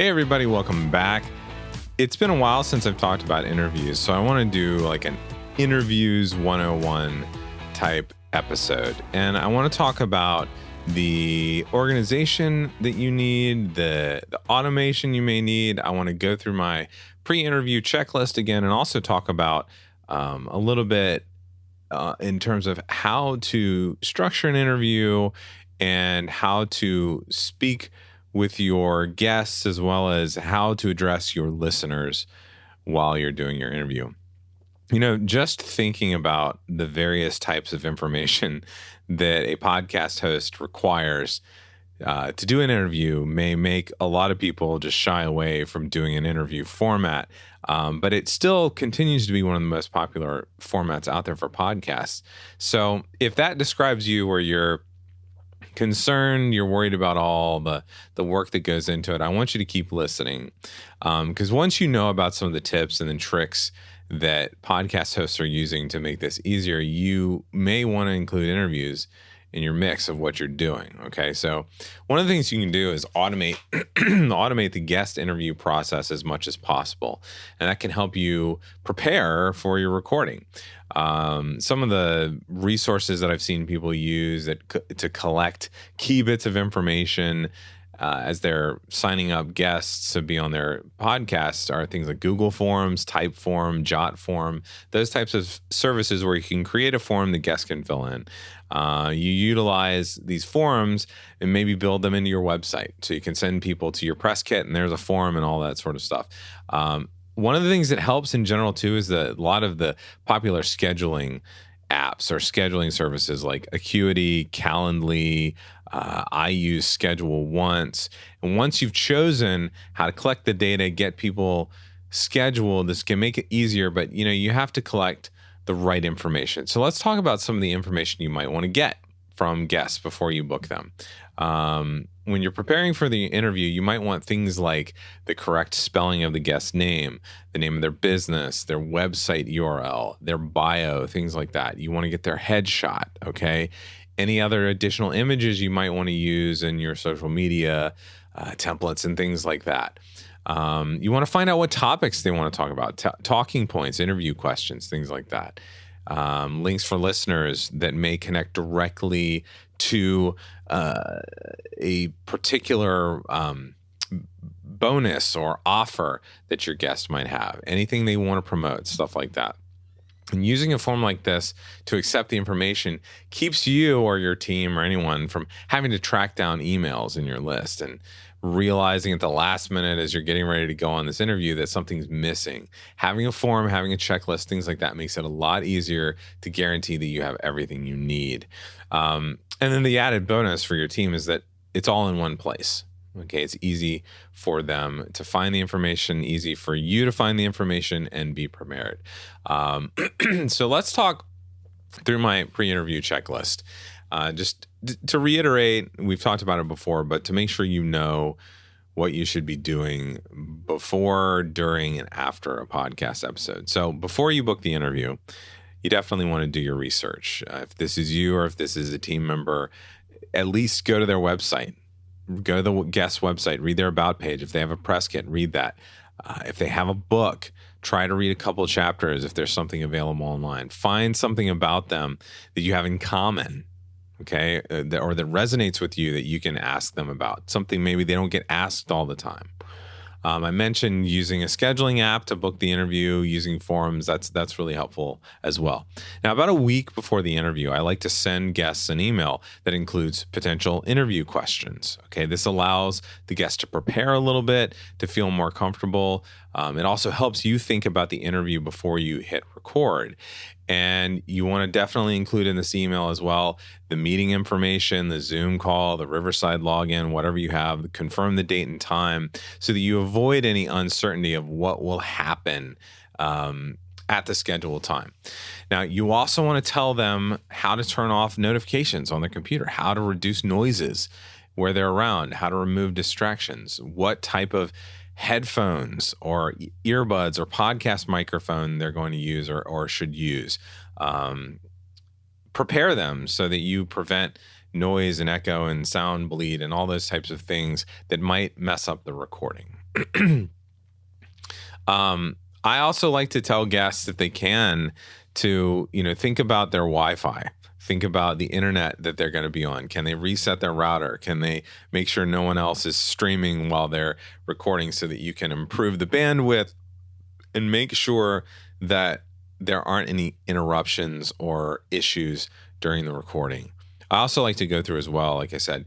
Hey everybody, welcome back. It's been a while since I've talked about interviews, so I want to do like an interviews 101 type episode. And I want to talk about the organization that you need, the automation you may need. I want to go through my pre-interview checklist again and also talk about a little bit in terms of how to structure an interview and how to speak with your guests, as well as how to address your listeners while you're doing your interview. You know, just thinking about the various types of information that a podcast host requires to do an interview may make a lot of people just shy away from doing an interview format. But it still continues to be one of the most popular formats out there for podcasts. So if that describes you, where you're concerned, you're worried about all the work that goes into it, I want you to keep listening. Because once you know about some of the tips and the tricks that podcast hosts are using to make this easier, you may want to include interviews in your mix of what you're doing. Okay, so one of the things you can do is automate the guest interview process as much as possible, and that can help you prepare for your recording. Some of the resources that I've seen people use to collect key bits of information as they're signing up guests to be on their podcasts are things like Google Forms, Typeform, Jotform, those types of services where you can create a form the guest can fill in. You utilize these forms and maybe build them into your website. So you can send people to your press kit and there's a form and all that sort of stuff. One of the things that helps in general too is that a lot of the popular scheduling apps or scheduling services like Acuity, Calendly, I use Schedule Once. And once you've chosen how to collect the data, get people scheduled, this can make it easier, but you have to collect the right information. So let's talk about some of the information you might want to get from guests before you book them. When you're preparing for the interview, you might want things like the correct spelling of the guest's name, the name of their business, their website URL, their bio, things like that. You want to get their headshot, okay? Any other additional images you might want to use in your social media templates and things like that. You want to find out what topics they want to talk about, talking points, interview questions, things like that. Links for listeners that may connect directly to a particular bonus or offer that your guest might have, anything they want to promote, stuff like that. And using a form like this to accept the information keeps you or your team or anyone from having to track down emails in your list and realizing at the last minute as you're getting ready to go on this interview that something's missing. Having a form, having a checklist, things like that makes it a lot easier to guarantee that you have everything you need. And then the added bonus for your team is that it's all in one place. Okay, it's easy for them to find the information, easy for you to find the information and be prepared. So let's talk through my pre-interview checklist. Just to reiterate, we've talked about it before, but to make sure you know what you should be doing before, during, and after a podcast episode. So before you book the interview, you definitely want to do your research. If this is you or if this is a team member, at least go to their website. Go to the guest website, read their about page. If they have a press kit, read that. If they have a book, try to read a couple of chapters if there's something available online. Find something about them that you have in common, okay, or that resonates with you that you can ask them about. Something maybe they don't get asked all the time. I mentioned using a scheduling app to book the interview, using forums. That's really helpful as well. Now, about a week before the interview, I like to send guests an email that includes potential interview questions. Okay, this allows the guest to prepare a little bit, to feel more comfortable. It also helps you think about the interview before you hit record. And you want to definitely include in this email as well the meeting information, the Zoom call, the Riverside login, whatever you have, confirm the date and time so that you avoid any uncertainty of what will happen at the scheduled time. Now, you also want to tell them how to turn off notifications on their computer, how to reduce noises where they're around, how to remove distractions, what type of headphones or earbuds or podcast microphone they're going to use or should use. Prepare them so that you prevent noise and echo and sound bleed and all those types of things that might mess up the recording. I also like to tell guests, if they can, to, think about their Wi-Fi. Think about the internet that they're going to be on. Can they reset their router? Can they make sure no one else is streaming while they're recording, so that you can improve the bandwidth and make sure that there aren't any interruptions or issues during the recording? I also like to go through as well, like I said,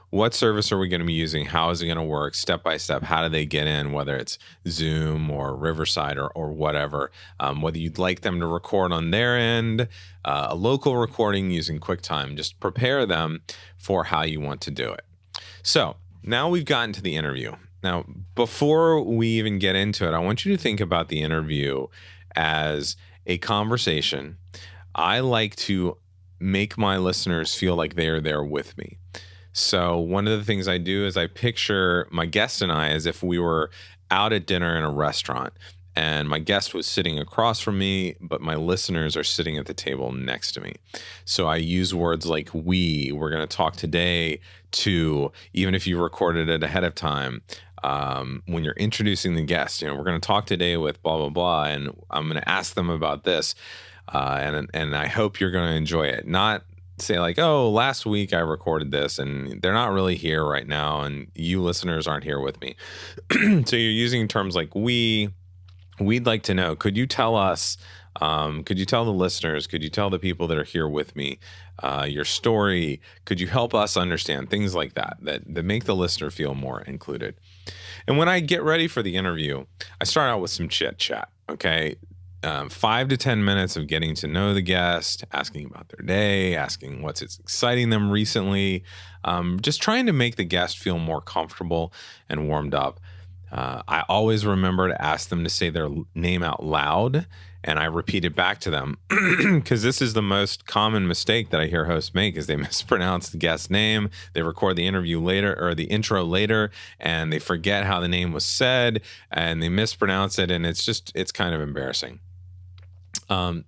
what service are we going to be using? How is it going to work step by step? How do they get in, whether it's Zoom or Riverside or whatever, whether you'd like them to record on their end, a local recording using QuickTime. Just prepare them for how you want to do it. So now we've gotten to the interview. Now, before we even get into it, I want you to think about the interview as a conversation. I like to make my listeners feel like they're there with me. So one of the things I do is I picture my guest and I as if we were out at dinner in a restaurant, and my guest was sitting across from me, but my listeners are sitting at the table next to me. So I use words like we. We're going to talk today to, even if you recorded it ahead of time, when you're introducing the guest, we're going to talk today with blah, blah, blah, and I'm going to ask them about this. And I hope you're going to enjoy it. Not say like, oh, last week I recorded this and they're not really here right now, and you listeners aren't here with me. So you're using terms like we'd like to know, could you tell us, could you tell the listeners, could you tell the people that are here with me, your story? Could you help us understand things like that make the listener feel more included? And when I get ready for the interview, I start out with some chit chat. Okay. 5 to 10 minutes of getting to know the guest, asking about their day, asking what's exciting them recently, just trying to make the guest feel more comfortable and warmed up. I always remember to ask them to say their name out loud, and I repeat it back to them, because this is the most common mistake that I hear hosts make, is they mispronounce the guest's name. They record the interview later, or the intro later, and they forget how the name was said, and they mispronounce it, and it's kind of embarrassing.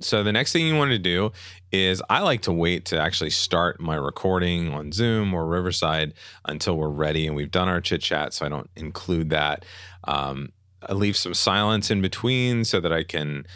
So the next thing you want to do is, I like to wait to actually start my recording on Zoom or Riverside until we're ready and we've done our chit chat. So I don't include that. I leave some silence in between so that I can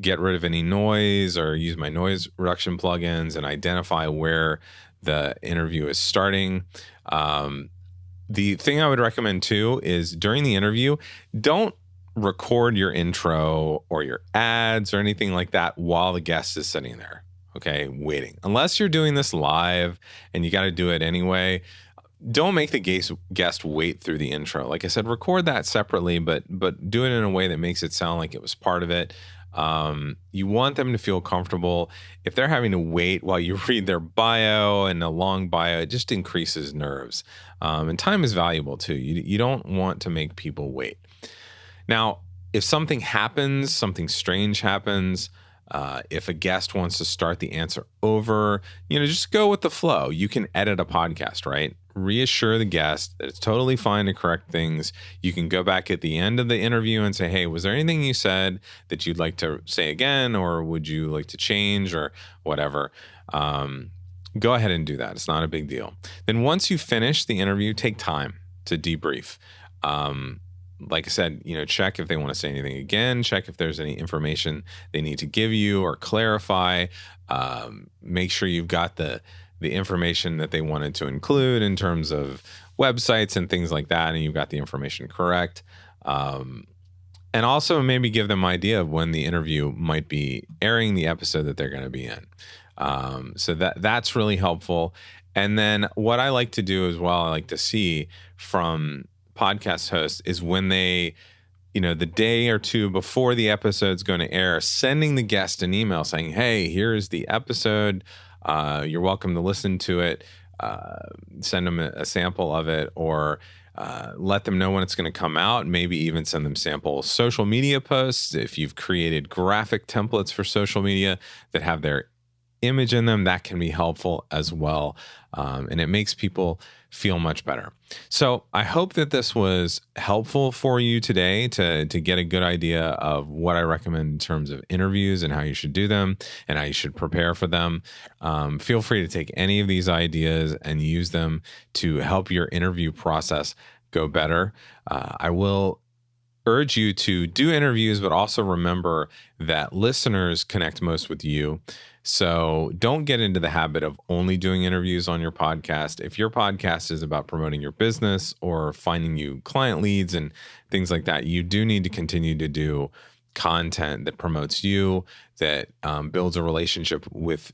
get rid of any noise or use my noise reduction plugins and identify where the interview is starting. The thing I would recommend too is, during the interview, don't record your intro or your ads or anything like that while the guest is sitting there, okay, waiting. Unless you're doing this live and you got to do it anyway, don't make the guest wait through the intro. Like I said, record that separately, but do it in a way that makes it sound like it was part of it. You want them to feel comfortable. If they're having to wait while you read their bio, and a long bio, it just increases nerves. And time is valuable too. You don't want to make people wait. Now, if something happens, something strange happens, if a guest wants to start the answer over, just go with the flow. You can edit a podcast, right? Reassure the guest that it's totally fine to correct things. You can go back at the end of the interview and say, hey, was there anything you said that you'd like to say again, or would you like to change, or whatever? Go ahead and do that. It's not a big deal. Then once you finish the interview, take time to debrief. Like I said, check if they want to say anything again, check if there's any information they need to give you or clarify. Make sure you've got the information that they wanted to include in terms of websites and things like that, and you've got the information correct. And also maybe give them an idea of when the interview might be airing, the episode that they're going to be in. So that's really helpful. And then what I like to do as well, I like to see from podcast hosts, is when they, the day or two before the episode's going to air, sending the guest an email saying, hey, here's the episode. You're welcome to listen to it. Send them a sample of it, or let them know when it's going to come out. Maybe even send them sample social media posts. If you've created graphic templates for social media that have their image in them, that can be helpful as well. And it makes people feel much better. So I hope that this was helpful for you today to get a good idea of what I recommend in terms of interviews and how you should do them and how you should prepare for them. Feel free to take any of these ideas and use them to help your interview process go better. I will urge you to do interviews, but also remember that listeners connect most with you. So don't get into the habit of only doing interviews on your podcast. If your podcast is about promoting your business or finding you client leads and things like that, you do need to continue to do content that promotes you, that builds a relationship with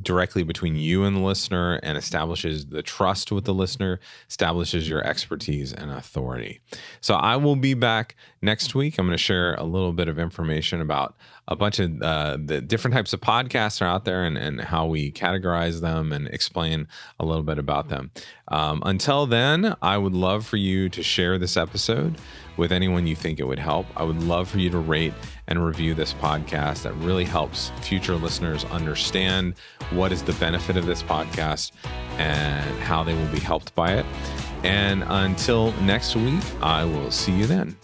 directly between you and the listener and establishes the trust with the listener, establishes your expertise and authority. So I will be back next week. I'm going to share a little bit of information about a bunch of the different types of podcasts are out there and how we categorize them and explain a little bit about them. Until then, I would love for you to share this episode with anyone you think it would help. I would love for you to rate and review this podcast. That really helps future listeners understand what is the benefit of this podcast and how they will be helped by it. And until next week, I will see you then.